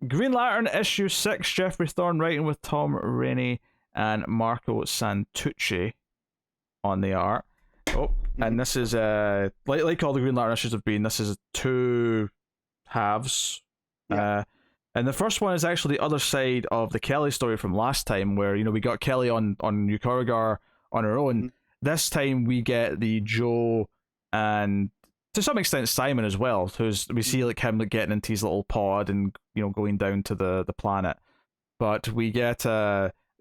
Green Lantern issue 6, Jeffrey Thorne writing with Tom Rainey and Marco Santucci on the art. Oh, and this is like all the Green Lantern issues have been, this is two halves. Yeah. And the first one is actually the other side of the Kelly story from last time, where we got Kelly on Yukorigar on her own. Mm-hmm. This time we get the Joe and to some extent Simon as well, who's we see like him getting into his little pod and going down to the planet. But we get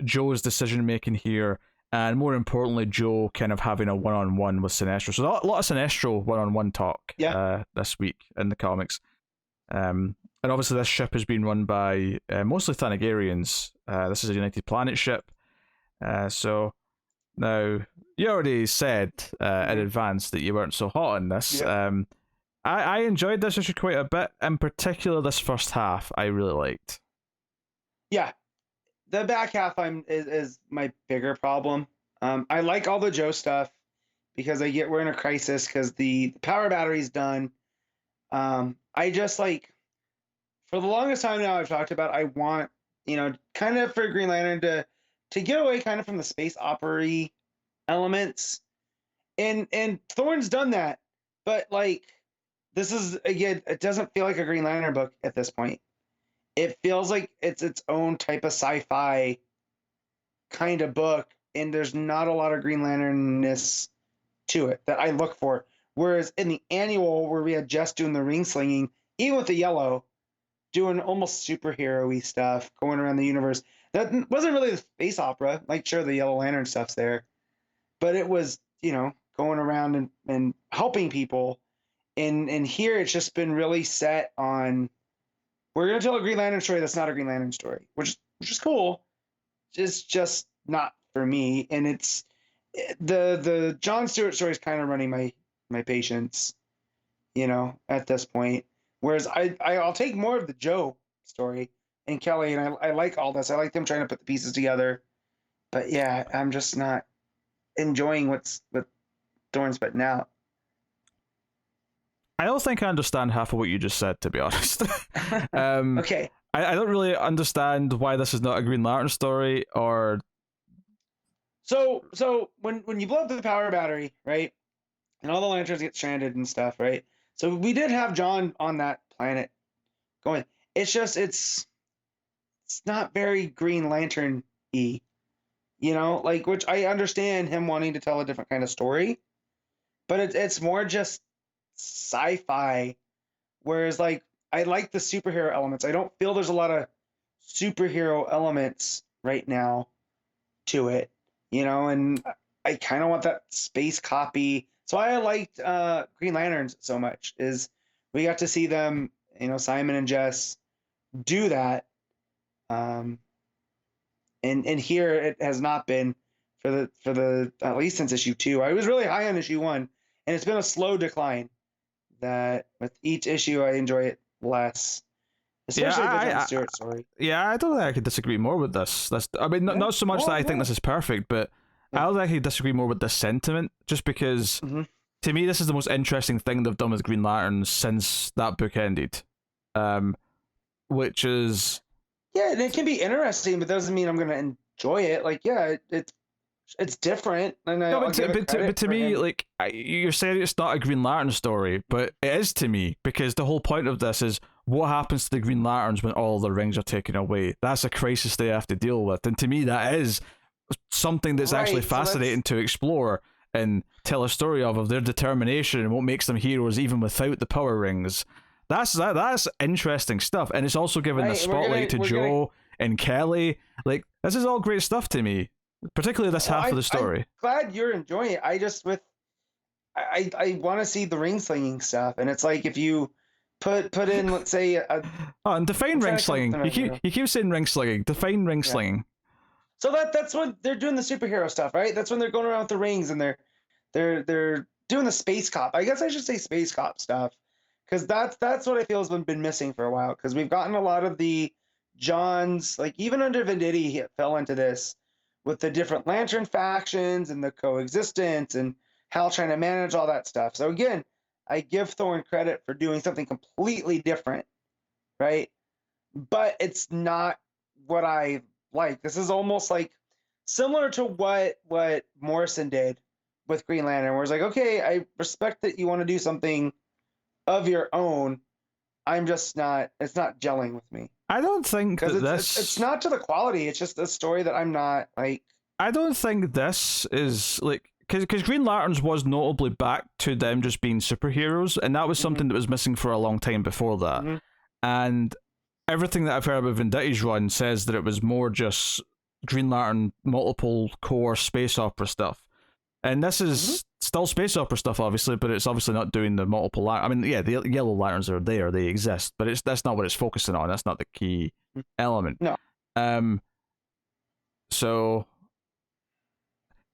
Joe's decision making here, and more importantly, Joe kind of having a one-on-one with Sinestro. So a lot of Sinestro one-on-one talk this week in the comics. And obviously this ship has been run by mostly Thanagarians. This is a United Planet ship. So now, you already said in advance that you weren't so hot on this. Yeah. I enjoyed this issue quite a bit. In particular, this first half I really liked. Yeah. The back half is my bigger problem. I like all the Joe stuff because we're in a crisis because the power battery's done. I just like, for the longest time now I've talked about, I want, kind of for Green Lantern to get away kind of from the space opera elements. And Thorne's done that. But like, this is, again, it doesn't feel like a Green Lantern book at this point. It feels like it's its own type of sci-fi kind of book, and there's not a lot of Green Lantern-ness to it that I look for. Whereas in the annual, where we had Jess doing the ring slinging, even with the yellow, doing almost superhero-y stuff, going around the universe, that wasn't really the space opera. Like, sure, the Yellow Lantern stuff's there, but it was, going around and helping people. And here it's just been really set on, we're going to tell a Green Lantern story that's not a Green Lantern story, which is cool. It's just not for me. And it's the John Stewart story is kind of running my patience, at this point. Whereas I'll take more of the Joe story and Kelly, and I like all this. I like them trying to put the pieces together. But yeah, I'm just not enjoying what Thorne's putting out. I don't think I understand half of what you just said, to be honest. Okay. I don't really understand why this is not a Green Lantern story, or... So when you blow up the power battery, right, and all the lanterns get stranded and stuff, right? So we did have John on that planet going. It's just it's not very Green Lantern-y, like, which I understand him wanting to tell a different kind of story, but it's more just sci-fi, whereas like I like the superhero elements. I don't feel there's a lot of superhero elements right now to it, and I kind of want that space copy. So I liked Green Lanterns so much is we got to see them, Simon and Jess do that, and here it has not been for the at least since issue 2. I was really high on issue 1, and it's been a slow decline. That with each issue I enjoy it less, especially the John Stewart story. Yeah, I don't think I could disagree more with this. Not so much that I think this is perfect, but I don't think I could disagree more with this sentiment, just because to me this is the most interesting thing they've done with Green Lantern since that book ended, which is and it can be interesting, but doesn't mean I'm going to enjoy it. Like, it's different, and but to me, like, you're saying it's not a Green Lantern story, but it is to me, because the whole point of this is what happens to the Green Lanterns when all the rings are taken away. That's a crisis they have to deal with, and to me that is something that's actually fascinating to explore and tell a story of their determination and what makes them heroes even without the power rings. That's interesting stuff, and it's also given the spotlight to Joe and Kelly. Like, this is all great stuff to me. Particularly this half of the story. I'm glad you're enjoying it. I want to see the ring slinging stuff, and it's like if you put in, let's say, and define ring slinging. You keep saying ring slinging. Define ring slinging. So that's when they're doing the superhero stuff, right? That's when they're going around with the rings and they're doing the space cop. I guess I should say space cop stuff, because that's what I feel has been missing for a while. Because we've gotten a lot of the Johns, like even under Venditti, he fell into this with the different Lantern factions and the coexistence and Hal trying to manage all that stuff. So again, I give Thorne credit for doing something completely different, right? but it's not what I like. This is almost like similar to what Morrison did with Green Lantern, where it's like, okay, I respect that you want to do something of your own. I'm just not. It's not gelling with me I don't think because that it's not to the quality. It's just a story that I'm not like. I don't think this is like because Green Lanterns was notably back to them just being superheroes, and that was something that was missing for a long time before that. Mm-hmm. And everything that I've heard about Venditti's run says that it was more just Green Lantern multiple core space opera stuff. And this is still space opera stuff, obviously, but it's obviously not doing the multiple. I mean, yeah, the yellow lanterns are there; they exist, but that's not what it's focusing on. That's not the key element. No. So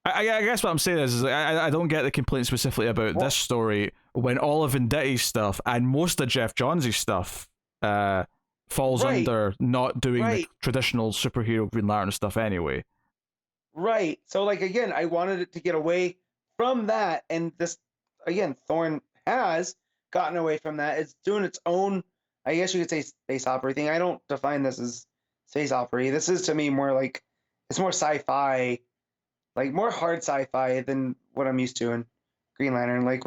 I guess what I'm saying is I don't get the complaint specifically about this story when all of Venditti's stuff and most of Jeff Johns' stuff falls under not doing the traditional superhero Green Lantern stuff anyway. Right. So, like, again, I wanted it to get away from that. And this, again, Thorn has gotten away from that. It's doing its own, I guess you could say, space opera thing. I don't define this as space opera. This is, to me, more like, it's more sci-fi, like more hard sci-fi than what I'm used to in Green Lantern. Like,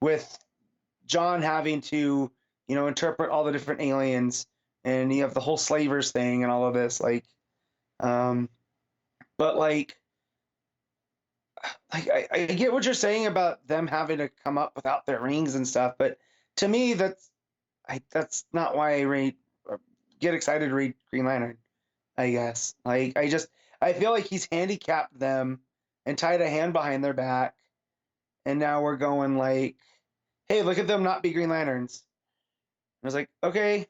with John having to, interpret all the different aliens, and you have the whole slavers thing and all of this, like, but like I get what you're saying about them having to come up without their rings and stuff, but to me that's not why I get excited to read Green Lantern. I guess like I feel like he's handicapped them and tied a hand behind their back, and now we're going like, hey, look at them not be Green Lanterns. And I was like, okay,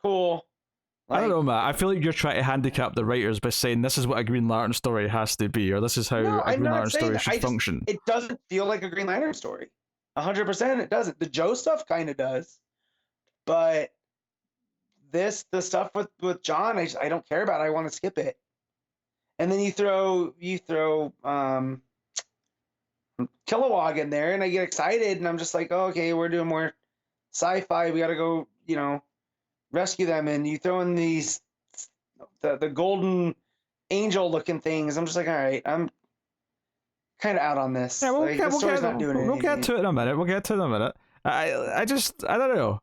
cool. I don't know, Matt. I feel like you're trying to handicap the writers by saying this is what a Green Lantern story has to be, or this is how a Green Lantern story should function. It doesn't feel like a Green Lantern story. 100% it doesn't. The Joe stuff kind of does. But the stuff with John, I don't care about. I want to skip it. And then you throw Kilowog in there, and I get excited, and I'm just like, oh, okay, we're doing more sci-fi. We got to go, rescue them, and you throw in these the golden angel looking things. I'm just like, all right, I'm kind of out on this. Yeah, we'll get to it in a minute. I don't know.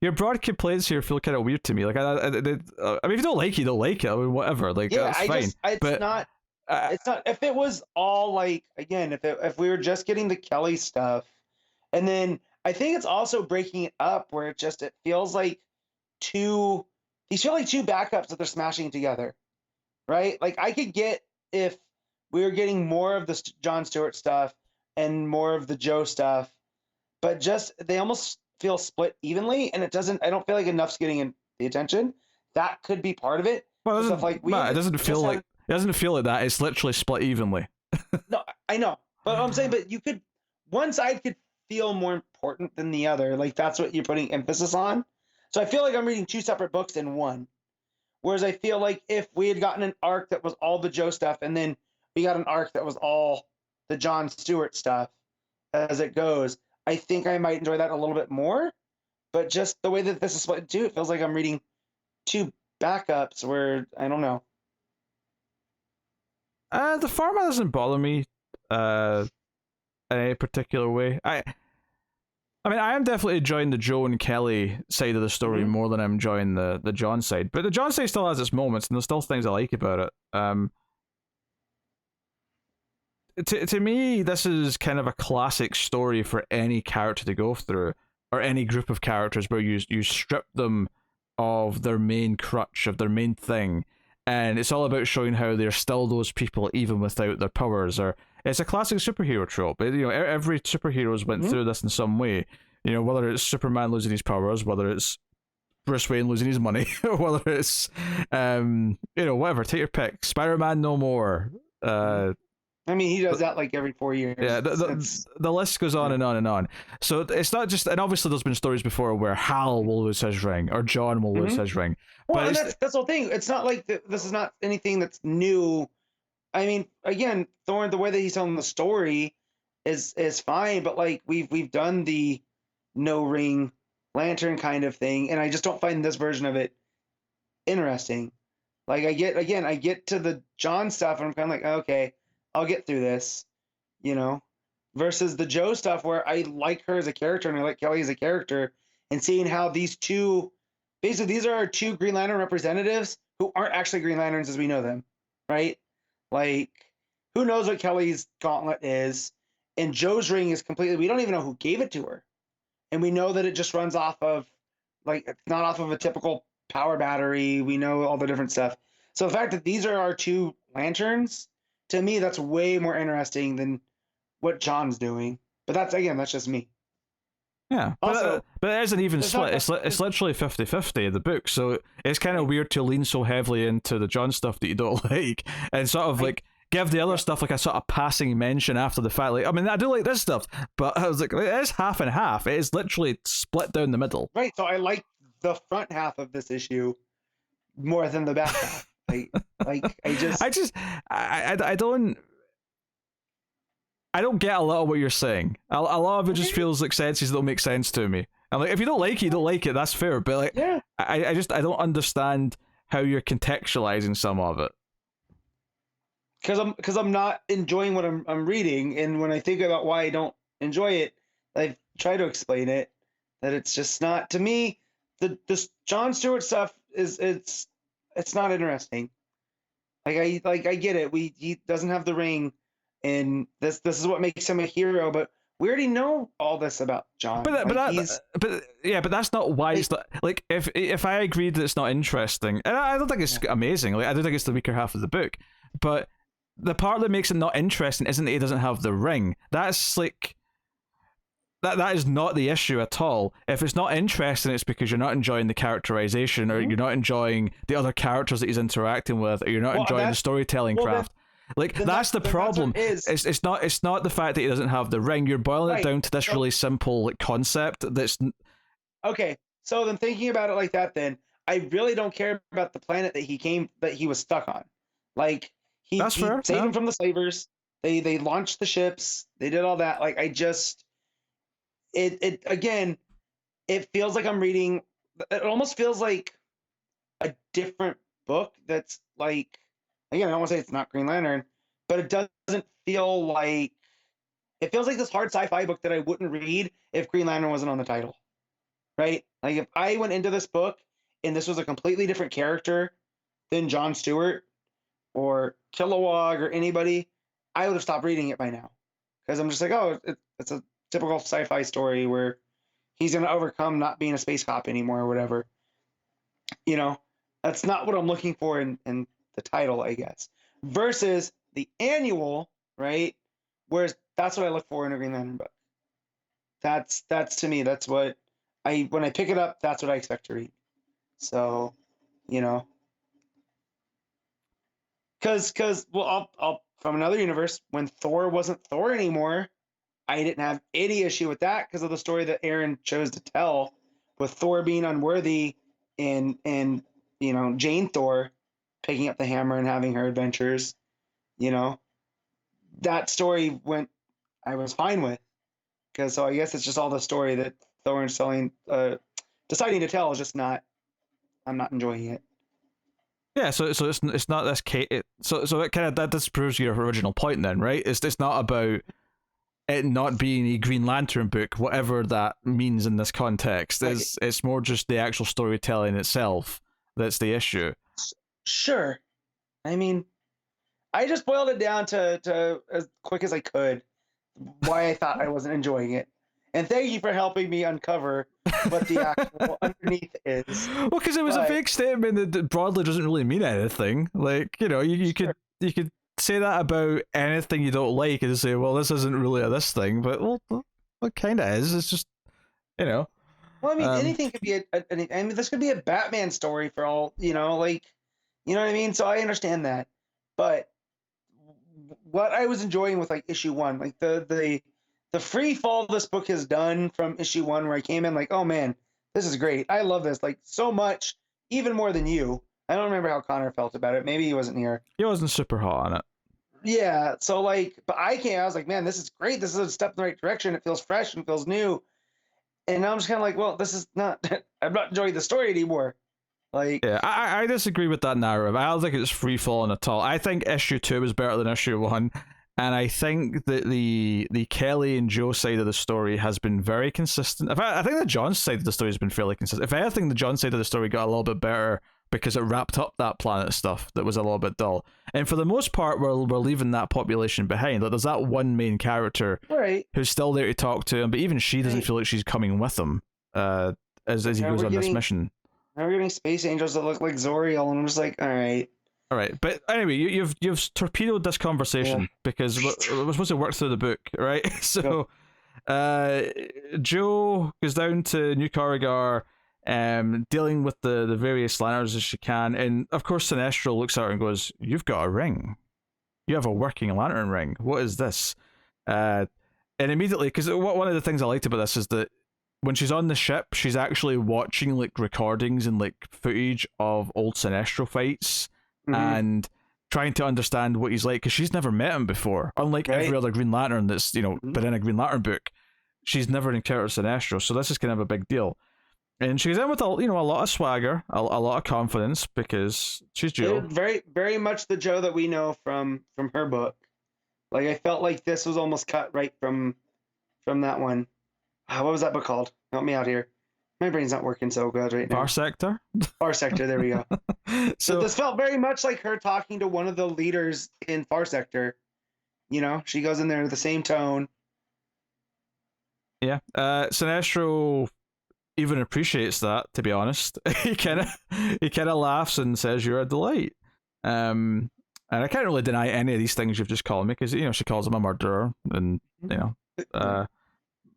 Your broad complaints here feel kind of weird to me. Like I mean, if you don't like it, you don't like it. I mean, whatever. Like yeah, that's fine. It's not. If it was all like, again, if we were just getting the Kelly stuff, and then I think it's also breaking it up where it feels like these feel like two backups that they're smashing together, right? Like I could get if we were getting more of the John Stewart stuff and more of the Joe stuff, but just they almost feel split evenly, and I don't feel like enough's getting the attention. That could be part of it. Well, it doesn't feel like that. It's literally split evenly. No, I know, but I'm saying, but one side could feel more important than the other. Like that's what you're putting emphasis on. So I feel like I'm reading two separate books in one. Whereas I feel like if we had gotten an arc that was all the Joe stuff, and then we got an arc that was all the John Stewart stuff as it goes, I think I might enjoy that a little bit more. But just the way that this is split in two, it feels like I'm reading two backups where, I don't know. The format doesn't bother me in any particular way. I mean, I am definitely enjoying the Joe and Kelly side of the story more than I'm enjoying the John side. But the John side still has its moments, and there's still things I like about it. To me, this is kind of a classic story for any character to go through, or any group of characters where you strip them of their main crutch, of their main thing, and it's all about showing how they're still those people even without their powers. Or it's a classic superhero trope. Every superhero's went through this in some way. Whether it's Superman losing his powers, whether it's Bruce Wayne losing his money, whether it's whatever. Take your pick. Spider-Man no more. I mean, he does that like every 4 years. Yeah, the list goes on and on and on. So it's not just, and obviously there's been stories before where Hal will lose his ring or John will lose his ring. Well, and that's the whole thing. It's not like this is not anything that's new. I mean, again, Thorne, the way that he's telling the story is fine, but like we've done the no ring lantern kind of thing, and I just don't find this version of it interesting. Like I get to the John stuff and I'm kind of like, okay, I'll get through this, you know, versus the Joe stuff where I like her as a character and I like Kelly as a character, and seeing how these two, basically these are our two Green Lantern representatives who aren't actually Green Lanterns as we know them, right? Like, who knows what Kelly's gauntlet is, and Joe's ring is completely, we don't even know who gave it to her, and we know that it just runs off of, like, it's not off of a typical power battery. We know all the different stuff. So the fact that these are our two lanterns, to me, that's way more interesting than what John's doing. But that's, again, that's just me. Yeah, Also, but it isn't even there's split. not- It's literally 50-50 in the book, so it's kind of weird to lean so heavily into the John stuff that you don't like, and sort of like give the other stuff like a sort of passing mention after the fact. Like, I mean, I do like this stuff, but I was like, it is half and half. It is literally split down the middle. Right. So I like the front half of this issue more than the back half. Like I don't get a lot of what you're saying. A lot of it just feels like sentences that don't make sense to me. And like, if you don't like it, you don't like it. That's fair. But like, yeah. I don't understand how you're contextualizing some of it. Because I'm not enjoying what I'm reading, and when I think about why I don't enjoy it, I try to explain it, that it's just not, to me, this John Stewart stuff is it's not interesting. I get it. He doesn't have the ring, and this is what makes him a hero, but we already know all this about John. But that's not why it's not, like, if I agreed that it's not interesting, and I don't think it's amazing. Like, I do think it's the weaker half of the book, but the part that makes it not interesting isn't that he doesn't have the ring. That's like that is not the issue at all. If it's not interesting, it's because you're not enjoying the characterization, or you're not enjoying the other characters that he's interacting with, or you're not enjoying the storytelling craft. Like, that's the problem. It's not the fact that he doesn't have the ring. You're boiling it down to this really simple, like, concept that's okay. So then, thinking about it like that, then I really don't care about the planet that he was stuck on. Like, he saved him from the slavers. They launched the ships. They did all that. Like, it again, it feels like I'm reading, it almost feels like a different book that's like, again, I don't want to say it's not Green Lantern, but it doesn't feel like, it feels like this hard sci-fi book that I wouldn't read if Green Lantern wasn't on the title, right? Like, if I went into this book and this was a completely different character than John Stewart or Kilowog or anybody, I would have stopped reading it by now. Because I'm just like, oh, it's a typical sci-fi story where he's going to overcome not being a space cop anymore or whatever. You know, that's not what I'm looking for in the title, I guess. Versus the annual, right? Whereas that's what I look for in a Green Lantern book. That's to me, that's what when I pick it up, that's what I expect to read. So, you know, because well, I'll from another universe, when Thor wasn't Thor anymore, I didn't have any issue with that because of the story that Aaron chose to tell, with Thor being unworthy and you know, Jane Thor picking up the hammer and having her adventures. You know, that story I was fine with, because so I guess it's just all the story that Thor is deciding to tell is just not. I'm not enjoying it. Yeah, so it's not this case. So it kind of, that disproves your original point then, right? It's not about it not being a Green Lantern book, whatever that means in this context. It's more just the actual storytelling itself that's the issue. Sure. I mean, I just boiled it down to as quick as I could why I thought I wasn't enjoying it. And thank you for helping me uncover what the actual underneath is. Well, because it was a fake statement that broadly doesn't really mean anything. Like, you know, you could say that about anything you don't like and say, well, this isn't really this thing, but well, it kind of is. It's just, you know. Well, I mean, anything could be I mean, this could be a Batman story for all, you know, like, you know what I mean? So I understand that. But what I was enjoying with, like, issue 1, like the free fall this book has done from issue 1, where I came in like, oh man, this is great. I love this, like, so much, even more than you. I don't remember how Connor felt about it. Maybe he wasn't here. He wasn't super hot on it. Yeah, so like, but I was like, man, this is great. This is a step in the right direction. It feels fresh and feels new. And now I'm just kind of like, well, this is not, I'm not enjoying the story anymore. Like, Yeah, I disagree with that narrative. I don't think it's free falling at all. I think issue 2 is better than issue 1, and I think that the Kelly and Joe side of the story has been very consistent. In fact, I think the John side of the story has been fairly consistent. If anything, the John side of the story got a little bit better because it wrapped up that planet stuff that was a little bit dull. And for the most part, we're leaving that population behind. Like, there's that one main character right, who's still there to talk to him, but even she doesn't right. feel like she's coming with him as he Now goes we're on this getting mission. now we're getting space angels that look like Zoriel, and I'm just like, all right. All right, but anyway, you've torpedoed this conversation because we're supposed to work through the book, right? So, Joe goes down to New Corrigar, dealing with the various lanterns as she can, and of course, Sinestro looks at her and goes, "You've got a ring. You have a working lantern ring. What is this?" And immediately, because one of the things I liked about this is that when she's on the ship, she's actually watching like recordings and like footage of old Sinestro fights. And trying to understand what he's like, because she's never met him before. Unlike every other Green Lantern that's been in a Green Lantern book, she's never encountered Sinestro, so this is kind of a big deal. And she's in with a lot of swagger, a lot of confidence, because she's Joe. Very, very much the Joe that we know from her book. Like, I felt like this was almost cut right from that one. What was that book called? Help me out here. My brain's not working so good right now. Far Sector? Far Sector, there we go. So this felt very much like her talking to one of the leaders in Far Sector. You know, she goes in there with the same tone. Yeah. Sinestro even appreciates that, to be honest. he kind of laughs and says, "You're a delight." And I can't really deny any of these things you've just called me, because she calls him a murderer, and what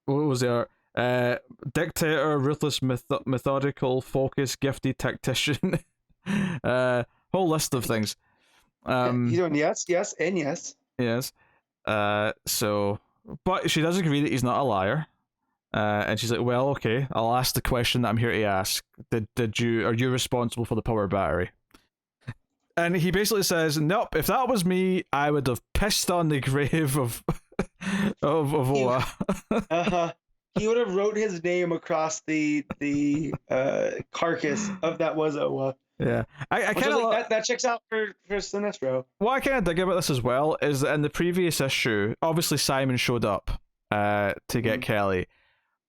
was there? Dictator, ruthless, methodical, focused, gifted tactician. Whole list of things. He's doing yes, yes, and yes. Yes. So, but she does agree that he's not a liar. And she's like, "Well, okay, I'll ask the question that I'm here to ask. Are you responsible for the power battery?" And he basically says, "Nope. If that was me, I would have pissed on the grave of Oa." He would have wrote his name across the carcass of that was Oa. Yeah, I kind of like, that checks out for Sinestro. What I kind of dig about this as well is that in the previous issue, obviously Simon showed up to get Kelly.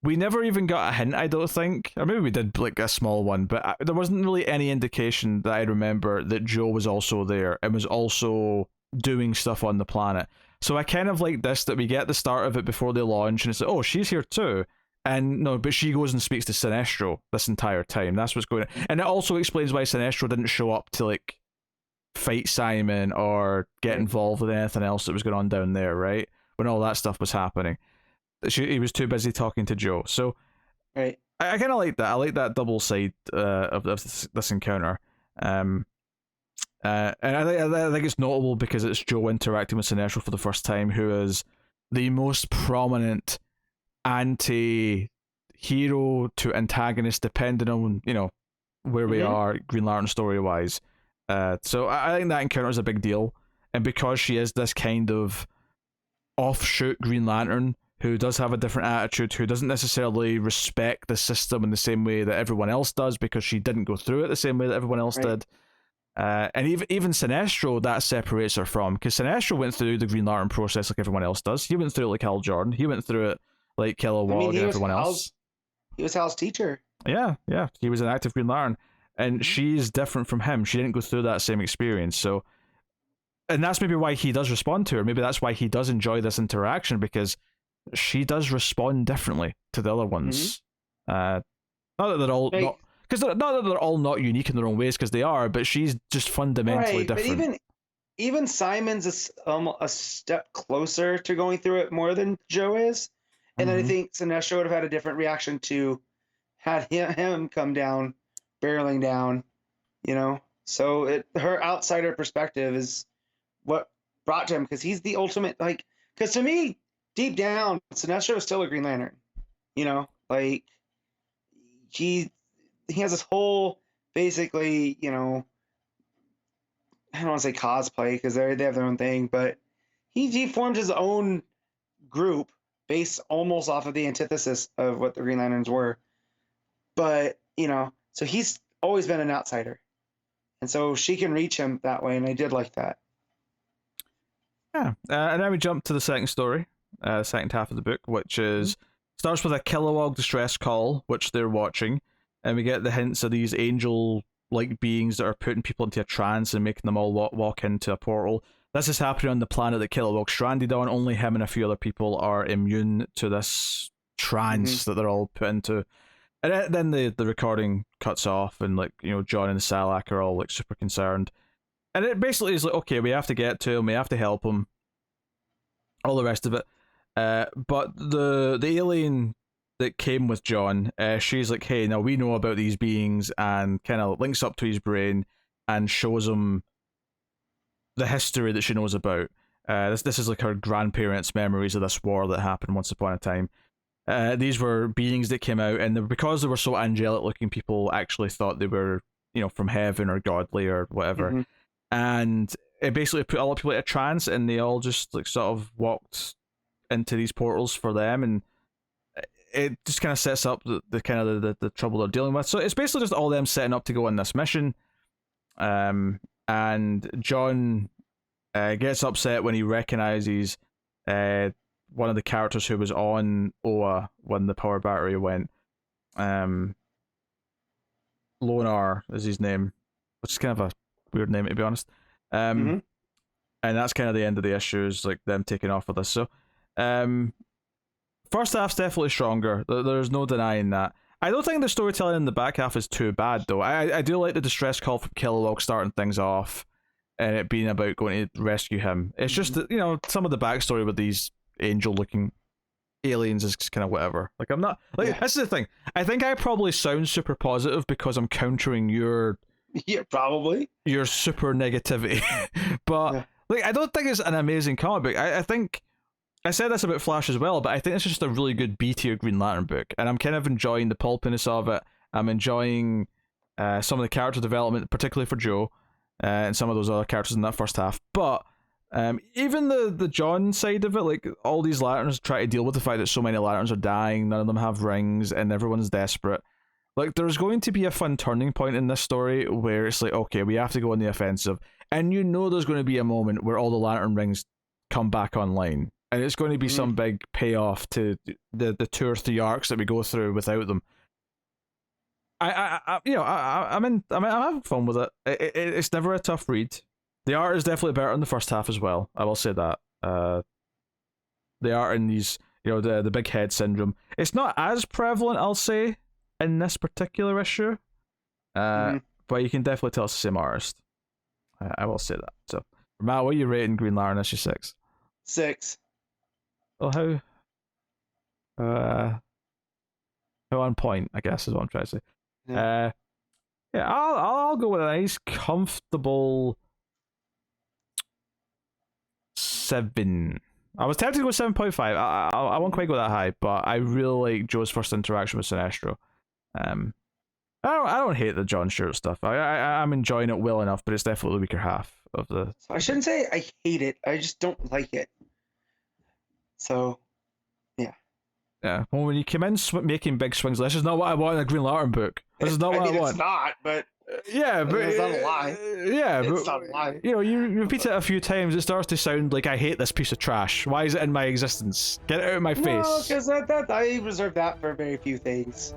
We never even got a hint, I don't think, or maybe we did like a small one, but there wasn't really any indication that I remember that Joe was also there and was also doing stuff on the planet. So I kind of like this, that we get the start of it before they launch, and it's like, oh, she's here too. And no, but she goes and speaks to Sinestro this entire time. That's what's going on. And it also explains why Sinestro didn't show up to like fight Simon or get involved with anything else that was going on down there, right? When all that stuff was happening. He was too busy talking to Joe. So I kind of like that. I like that double side of this encounter. And I think it's notable because it's Joe interacting with Sinestro for the first time, who is the most prominent anti-hero to antagonist, depending on where we are Green Lantern story wise. So I think that encounter is a big deal, and because she is this kind of offshoot Green Lantern who does have a different attitude, who doesn't necessarily respect the system in the same way that everyone else does, because she didn't go through it the same way that everyone else did. And even Sinestro, that separates her from, because Sinestro went through the Green Lantern process like everyone else does. He went through it like Hal Jordan. He went through it like Kilowog and everyone else. He was Hal's teacher. Yeah. He was an active Green Lantern. And she's different from him. She didn't go through that same experience. So, and that's maybe why he does respond to her. Maybe that's why he does enjoy this interaction, because she does respond differently to the other ones. Not that they're all not, because not that they're all not unique in their own ways, because they are, but she's just fundamentally different. But even Simon's a step closer to going through it more than Joe is, and then I think Sinestro would have had a different reaction to had him come down, barreling down, So her outsider perspective is what brought to him, because he's the ultimate, because to me, deep down, Sinestro is still a Green Lantern, he has this whole, basically, I don't want to say cosplay, because they have their own thing, but he formed his own group based almost off of the antithesis of what the Green Lanterns were. But, so he's always been an outsider, and so she can reach him that way, and I did like that. Yeah, and then we jump to the second story, second half of the book, which is starts with a Kilowog distress call, which they're watching, and we get the hints of these angel-like beings that are putting people into a trance and making them all walk into a portal. This is happening on the planet that Kilowog's stranded on. Only him and a few other people are immune to this trance that they're all put into. And then the recording cuts off, and like, you know, John and Salak are all like super concerned. And it basically is like, okay, we have to get to him, we have to help him, all the rest of it. But the alien that came with John, she's like, hey, now we know about these beings, and kind of links up to his brain and shows him the history that she knows about. This is like her grandparents' memories of this war that happened once upon a time. These were beings that came out, and because they were so angelic looking, people actually thought they were, you know, from heaven or godly or whatever. And it basically put a lot of people in a trance, and they all just like sort of walked into these portals for them, and it just kind of sets up the kind of the trouble they're dealing with. So it's basically just all them setting up to go on this mission. And John gets upset when he recognizes one of the characters who was on Oa when the power battery went. Lonar is his name, which is kind of a weird name, to be honest. And that's kind of the end of the issues, like them taking off with this. So first half's definitely stronger. There's no denying that. I don't think the storytelling in the back half is too bad, though. I do like the distress call from Kilowog starting things off, and it being about going to rescue him. It's just that, you know, some of the backstory with these angel-looking aliens is kind of whatever. Like, I'm not... Like, that's the thing. I think I probably sound super positive because I'm countering your... Yeah, probably. Your super negativity. But, like, I don't think it's an amazing comic book. I think... I said this about Flash as well, but I think it's just a really good B-tier Green Lantern book, and I'm kind of enjoying the pulpiness of it. I'm enjoying some of the character development, particularly for Joe, and some of those other characters in that first half. But even the John side of it, like, all these lanterns try to deal with the fact that so many lanterns are dying, none of them have rings, and everyone's desperate. Like, there's going to be a fun turning point in this story where it's like, okay, we have to go on the offensive, and you know there's going to be a moment where all the lantern rings come back online. And it's going to be some big payoff to the 2 or 3 arcs that we go through without them. I'm having fun with it. It's never a tough read. The art is definitely better in the first half as well. I will say that. The art in these, you know, the big head syndrome. It's not as prevalent, I'll say, in this particular issue. But you can definitely tell it's the same artist. I will say that. So, Matt, what are you rating Green Lantern issue 6? 6. Well, how on point, I guess, is what I'm trying to say. Yeah, I'll go with a nice, comfortable 7. I was tempted to go 7.5. I won't quite go that high, but I really like Joe's first interaction with Sinestro. I don't hate the John Stewart stuff. I'm enjoying it well enough, but it's definitely the weaker half of the. I shouldn't say I hate it. I just don't like it. So, yeah. Yeah. Well, when you come in making big swings, this is not what I want in a Green Lantern book. This is not what I want. It's not, but yeah, but it's not a lie. Yeah, it's but not a lie. You know, you repeat it a few times, it starts to sound like I hate this piece of trash. Why is it in my existence? Get it out of my face. No, because I reserve that for very few things.